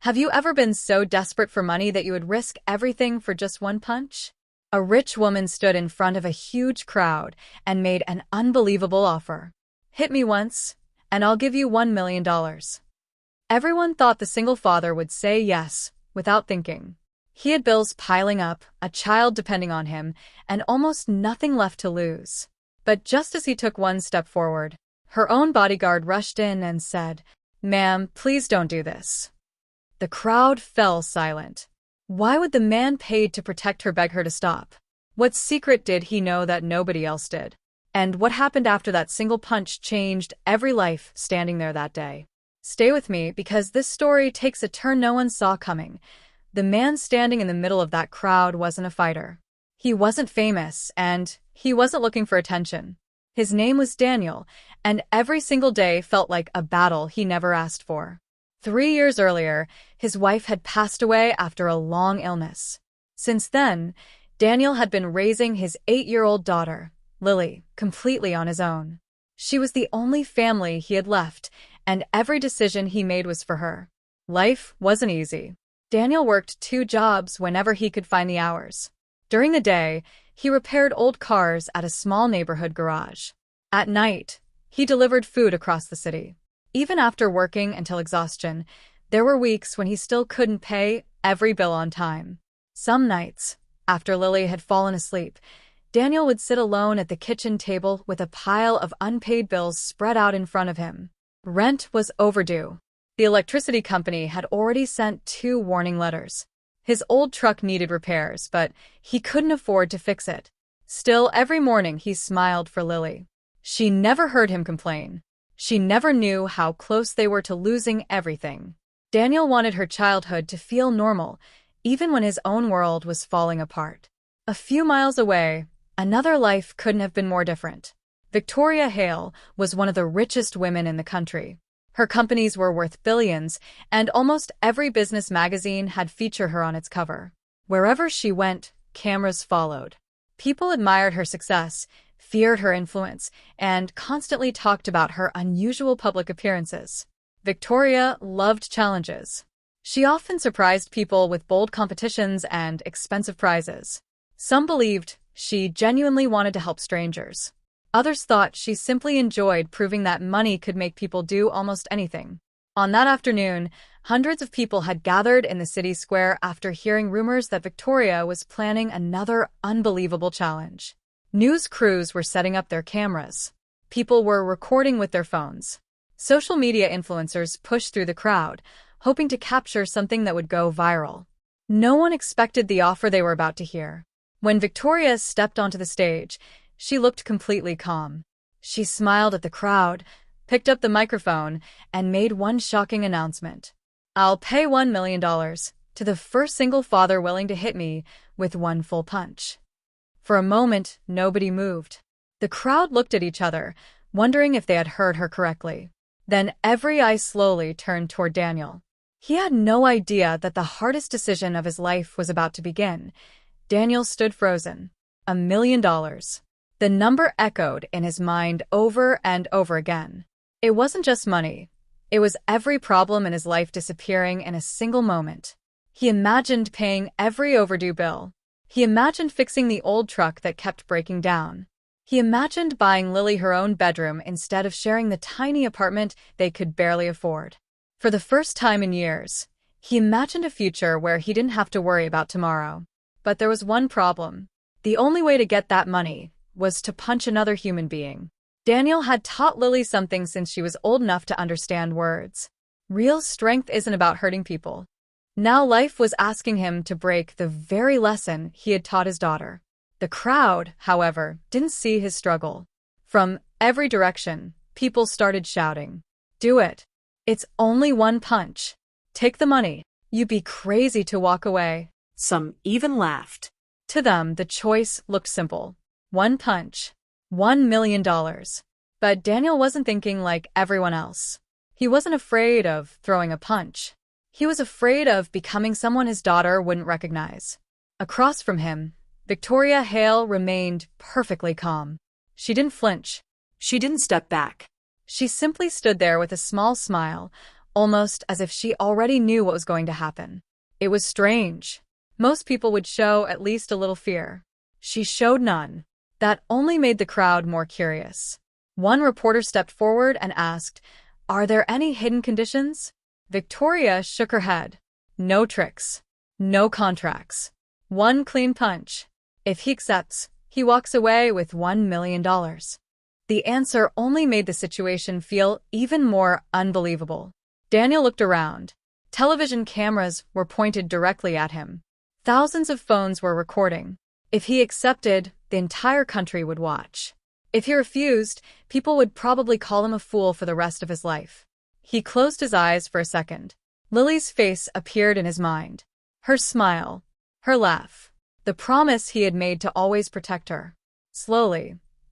Have you ever been so desperate for money that you would risk everything for just one punch? A rich woman stood in front of a huge crowd and made an unbelievable offer. Hit me once, and I'll give you $1 million. Everyone thought the single father would say yes, without thinking. He had bills piling up, a child depending on him, and almost nothing left to lose. But just as he took one step forward, her own bodyguard rushed in and said, "Ma'am, please don't do this." The crowd fell silent. Why would the man paid to protect her beg her to stop? What secret did he know that nobody else did? And what happened after that single punch changed every life standing there that day? Stay with me, because this story takes a turn no one saw coming. The man standing in the middle of that crowd wasn't a fighter. He wasn't famous, and he wasn't looking for attention. His name was Daniel, and every single day felt like a battle he never asked for. 3 years earlier, his wife had passed away after a long illness. Since then, Daniel had been raising his 8-year-old daughter, Lily, completely on his own. She was the only family he had left, and every decision he made was for her. Life wasn't easy. Daniel worked 2 jobs whenever he could find the hours. During the day, he repaired old cars at a small neighborhood garage. At night, he delivered food across the city. Even after working until exhaustion, there were weeks when he still couldn't pay every bill on time. Some nights, after Lily had fallen asleep, Daniel would sit alone at the kitchen table with a pile of unpaid bills spread out in front of him. Rent was overdue. The electricity company had already sent 2 warning letters. His old truck needed repairs, but he couldn't afford to fix it. Still, every morning he smiled for Lily. She never heard him complain. She never knew how close they were to losing everything. Daniel wanted her childhood to feel normal, even when his own world was falling apart. A few miles away, another life couldn't have been more different. Victoria Hale was one of the richest women in the country. Her companies were worth billions, and almost every business magazine had featured her on its cover. Wherever she went, cameras followed. People admired her success, feared her influence, and constantly talked about her unusual public appearances. Victoria loved challenges. She often surprised people with bold competitions and expensive prizes. Some believed she genuinely wanted to help strangers. Others thought she simply enjoyed proving that money could make people do almost anything. On that afternoon, hundreds of people had gathered in the city square after hearing rumors that Victoria was planning another unbelievable challenge. News crews were setting up their cameras. People were recording with their phones. Social media influencers pushed through the crowd, hoping to capture something that would go viral. No one expected the offer they were about to hear. When Victoria stepped onto the stage, she looked completely calm. She smiled at the crowd, picked up the microphone, and made one shocking announcement. "I'll pay $1 million to the first single father willing to hit me with one full punch." For a moment, nobody moved. The crowd looked at each other, wondering if they had heard her correctly. Then every eye slowly turned toward Daniel. He had no idea that the hardest decision of his life was about to begin. Daniel stood frozen. $1 million. The number echoed in his mind over and over again. It wasn't just money. It was every problem in his life disappearing in a single moment. He imagined paying every overdue bill. He imagined fixing the old truck that kept breaking down. He imagined buying Lily her own bedroom instead of sharing the tiny apartment they could barely afford. For the first time in years, he imagined a future where he didn't have to worry about tomorrow. But there was one problem. The only way to get that money was to punch another human being. Daniel had taught Lily something since she was old enough to understand words. Real strength isn't about hurting people. Now life was asking him to break the very lesson he had taught his daughter. The crowd, however, didn't see his struggle. From every direction, people started shouting, "Do it! It's only one punch. Take the money. You'd be crazy to walk away." Some even laughed. To them, the choice looked simple. One punch. $1 million. But Daniel wasn't thinking like everyone else. He wasn't afraid of throwing a punch. He was afraid of becoming someone his daughter wouldn't recognize. Across from him, Victoria Hale remained perfectly calm. She didn't flinch. She didn't step back. She simply stood there with a small smile, almost as if she already knew what was going to happen. It was strange. Most people would show at least a little fear. She showed none. That only made the crowd more curious. One reporter stepped forward and asked, "Are there any hidden conditions?" Victoria shook her head. No tricks. No contracts. One clean punch. If he accepts, he walks away with $1 million. The answer only made the situation feel even more unbelievable. Daniel looked around. Television cameras were pointed directly at him. Thousands of phones were recording. If he accepted, the entire country would watch. If he refused, people would probably call him a fool for the rest of his life. He closed his eyes for a second. Lily's face appeared in his mind. Her smile. Her laugh. The promise he had made to always protect her. Slowly,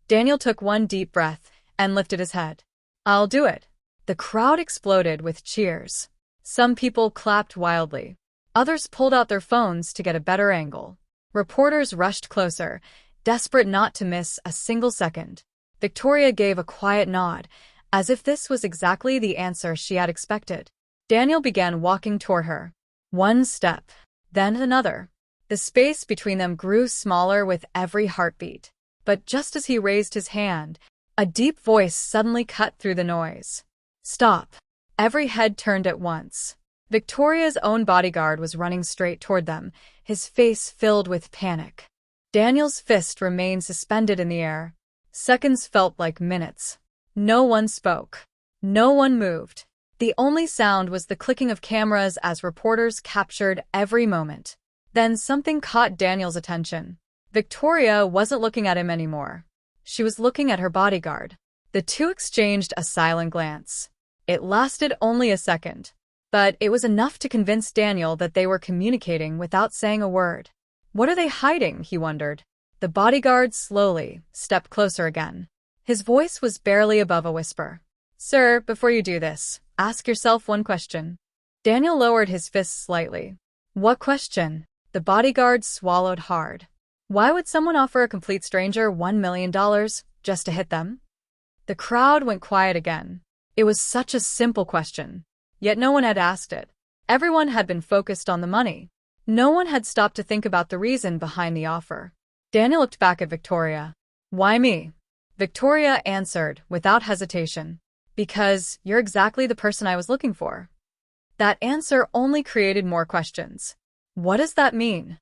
Daniel took one deep breath and lifted his head. "I'll do it." The crowd exploded with cheers. Some people clapped wildly. Others pulled out their phones to get a better angle. Reporters rushed closer, desperate not to miss a single second. Victoria gave a quiet nod, as if this was exactly the answer she had expected. Daniel began walking toward her. One step, then another. The space between them grew smaller with every heartbeat. But just as he raised his hand, a deep voice suddenly cut through the noise. "Stop." Every head turned at once. Victoria's own bodyguard was running straight toward them, his face filled with panic. Daniel's fist remained suspended in the air. Seconds felt like minutes. No one spoke. No one moved. The only sound was the clicking of cameras as reporters captured every moment. Then something caught Daniel's attention. Victoria wasn't looking at him anymore. She was looking at her bodyguard. The two exchanged a silent glance. It lasted only a second, but it was enough to convince Daniel that they were communicating without saying a word. What are they hiding, he wondered. The bodyguard slowly stepped closer again. His voice was barely above a whisper. "Sir, before you do this, ask yourself one question." Daniel lowered his fist slightly. "What question?" The bodyguard swallowed hard. Why would someone offer a complete stranger $1 million just to hit them? The crowd went quiet again. It was such a simple question, yet no one had asked it. Everyone had been focused on the money. No one had stopped to think about the reason behind the offer. Daniel looked back at Victoria. "Why me?" Victoria answered without hesitation. "Because you're exactly the person I was looking for." That answer only created more questions. "What does that mean?"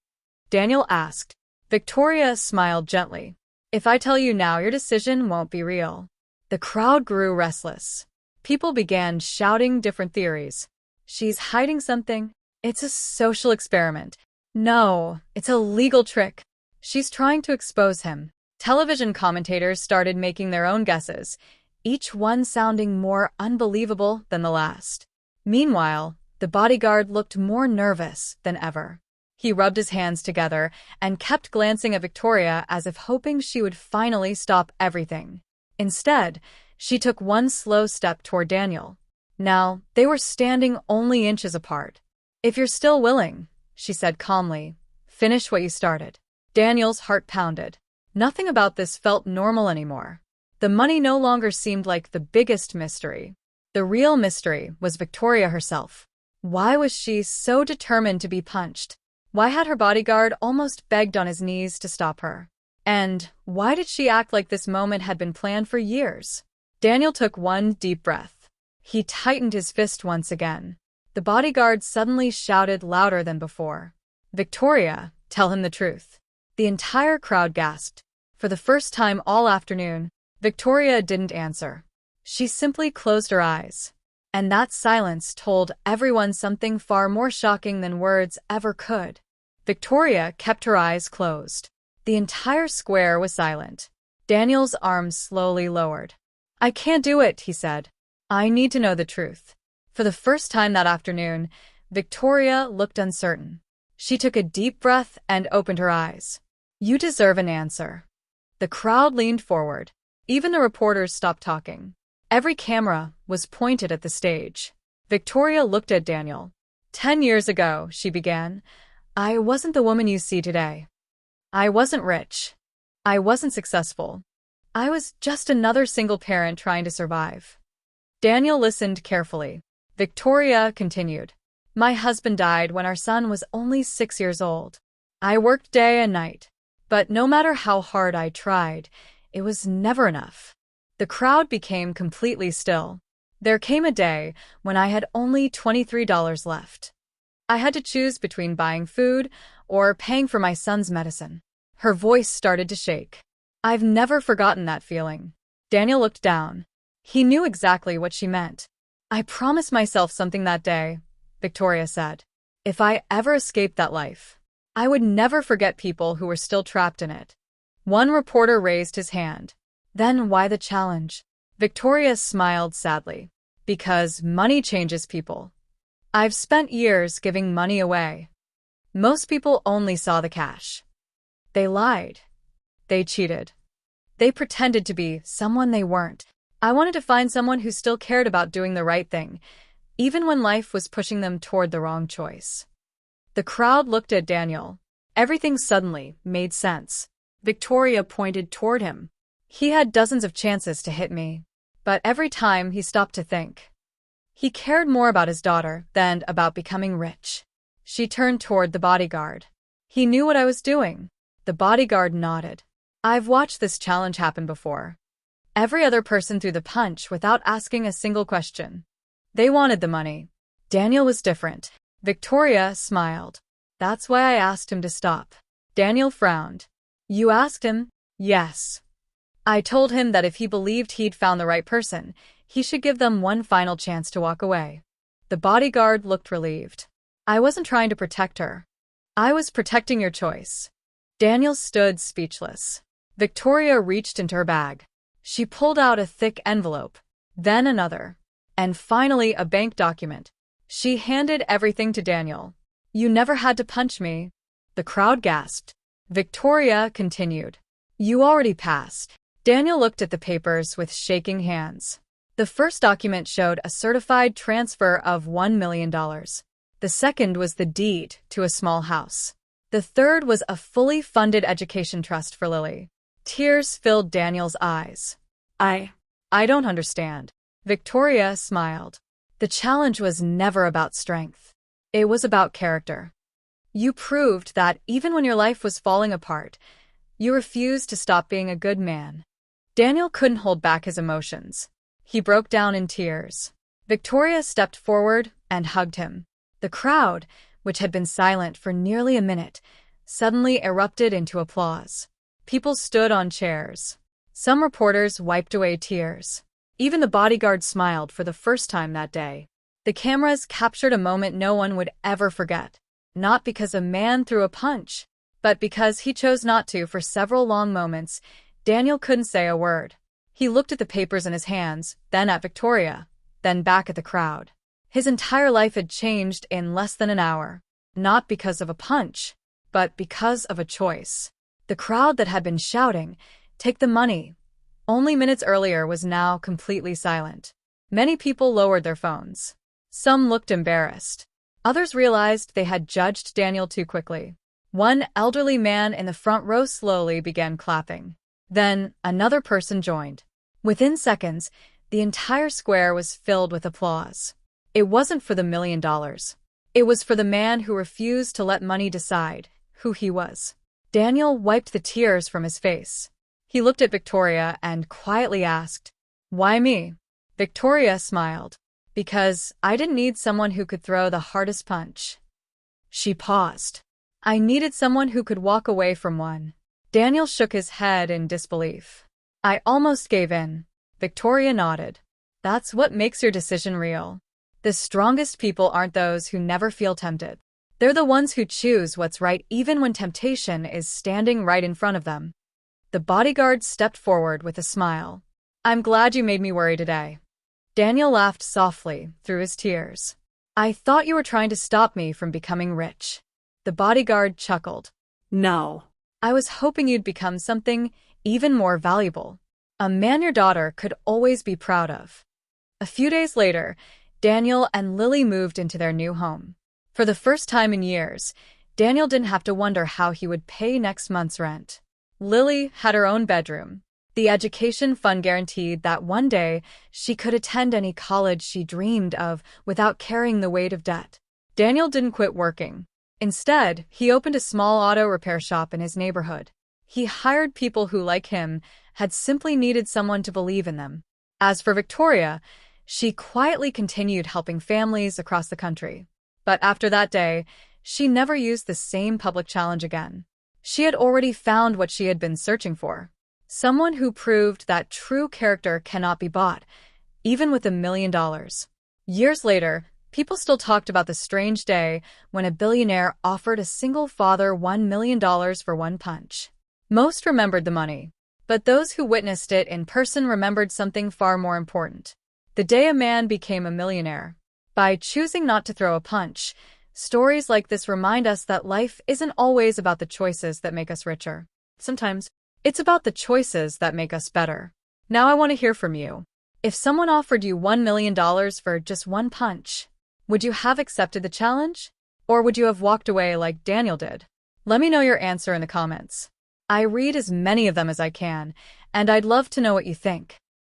Daniel asked. Victoria smiled gently. "If I tell you now, your decision won't be real." The crowd grew restless. People began shouting different theories. "She's hiding something. It's a social experiment. No, it's a legal trick. She's trying to expose him." Television commentators started making their own guesses, each one sounding more unbelievable than the last. Meanwhile, the bodyguard looked more nervous than ever. He rubbed his hands together and kept glancing at Victoria as if hoping she would finally stop everything. Instead, she took one slow step toward Daniel. Now, they were standing only inches apart. "If you're still willing," she said calmly, "finish what you started." Daniel's heart pounded. Nothing about this felt normal anymore. The money no longer seemed like the biggest mystery. The real mystery was Victoria herself. Why was she so determined to be punched? Why had her bodyguard almost begged on his knees to stop her? And why did she act like this moment had been planned for years? Daniel took one deep breath. He tightened his fist once again. The bodyguard suddenly shouted louder than before. "Victoria, tell him the truth." The entire crowd gasped. For the first time all afternoon, Victoria didn't answer. She simply closed her eyes. And that silence told everyone something far more shocking than words ever could. Victoria kept her eyes closed. The entire square was silent. Daniel's arms slowly lowered. "I can't do it," he said. "I need to know the truth." For the first time that afternoon, Victoria looked uncertain. She took a deep breath and opened her eyes. "You deserve an answer." The crowd leaned forward. Even the reporters stopped talking. Every camera was pointed at the stage. Victoria looked at Daniel. "10 years ago," she began, "I wasn't the woman you see today. I wasn't rich. I wasn't successful. I was just another single parent trying to survive." Daniel listened carefully. Victoria continued. My husband died when our son was only 6 years old. I worked day and night, but no matter how hard I tried, it was never enough. The crowd became completely still. There came a day when I had only $23 left. I had to choose between buying food or paying for my son's medicine. Her voice started to shake. I've never forgotten that feeling. Daniel looked down. He knew exactly what she meant. I promised myself something that day, Victoria said. If I ever escaped that life, I would never forget people who were still trapped in it. One reporter raised his hand. Then why the challenge? Victoria smiled sadly. Because money changes people. I've spent years giving money away. Most people only saw the cash. They lied. They cheated. They pretended to be someone they weren't. I wanted to find someone who still cared about doing the right thing, even when life was pushing them toward the wrong choice. The crowd looked at Daniel. Everything suddenly made sense. Victoria pointed toward him. He had dozens of chances to hit me, but every time he stopped to think. He cared more about his daughter than about becoming rich. She turned toward the bodyguard. He knew what I was doing. The bodyguard nodded. I've watched this challenge happen before. Every other person threw the punch without asking a single question. They wanted the money. Daniel was different. Victoria smiled. That's why I asked him to stop. Daniel frowned. You asked him? Yes. I told him that if he believed he'd found the right person, he should give them one final chance to walk away. The bodyguard looked relieved. I wasn't trying to protect her. I was protecting your choice. Daniel stood speechless. Victoria reached into her bag. She pulled out a thick envelope, then another, and finally a bank document. She handed everything to Daniel. You never had to punch me. The crowd gasped. Victoria continued. You already passed. Daniel looked at the papers with shaking hands. The first document showed a certified transfer of $1 million. The second was the deed to a small house. The third was a fully funded education trust for Lily. Tears filled Daniel's eyes. I don't understand. Victoria smiled. The challenge was never about strength. It was about character. You proved that even when your life was falling apart, you refused to stop being a good man. Daniel couldn't hold back his emotions. He broke down in tears. Victoria stepped forward and hugged him. The crowd, which had been silent for nearly a minute, suddenly erupted into applause. People stood on chairs. Some reporters wiped away tears. Even the bodyguard smiled for the first time that day. The cameras captured a moment no one would ever forget. Not because a man threw a punch, but because he chose not to for several long moments. Daniel couldn't say a word. He looked at the papers in his hands, then at Victoria, then back at the crowd. His entire life had changed in less than an hour. Not because of a punch, but because of a choice. The crowd that had been shouting, "Take the money," only minutes earlier was now completely silent. Many people lowered their phones. Some looked embarrassed. Others realized they had judged Daniel too quickly. One elderly man in the front row slowly began clapping. Then another person joined. Within seconds, the entire square was filled with applause. It wasn't for the $1 million. It was for the man who refused to let money decide who he was. Daniel wiped the tears from his face. He looked at Victoria and quietly asked, "Why me?" Victoria smiled. "Because I didn't need someone who could throw the hardest punch." She paused. "I needed someone who could walk away from one." Daniel shook his head in disbelief. "I almost gave in." Victoria nodded. "That's what makes your decision real. The strongest people aren't those who never feel tempted. They're the ones who choose what's right even when temptation is standing right in front of them." The bodyguard stepped forward with a smile. "I'm glad you made me worry today." Daniel laughed softly through his tears. "I thought you were trying to stop me from becoming rich." The bodyguard chuckled. No. "I was hoping you'd become something even more valuable. A man your daughter could always be proud of." A few days later, Daniel and Lily moved into their new home. For the first time in years, Daniel didn't have to wonder how he would pay next month's rent. Lily had her own bedroom. The education fund guaranteed that one day she could attend any college she dreamed of without carrying the weight of debt. Daniel didn't quit working. Instead, he opened a small auto repair shop in his neighborhood. He hired people who, like him, had simply needed someone to believe in them. As for Victoria, she quietly continued helping families across the country. But after that day, she never used the same public challenge again. She had already found what she had been searching for. Someone who proved that true character cannot be bought, even with $1 million. Years later, people still talked about the strange day when a billionaire offered a single father $1 million for one punch. Most remembered the money, but those who witnessed it in person remembered something far more important: the day a man became a millionaire. By choosing not to throw a punch, stories like this remind us that life isn't always about the choices that make us richer. Sometimes, it's about the choices that make us better. Now I want to hear from you. If someone offered you $1 million for just one punch, would you have accepted the challenge? Or would you have walked away like Daniel did? Let me know your answer in the comments. I read as many of them as I can, and I'd love to know what you think.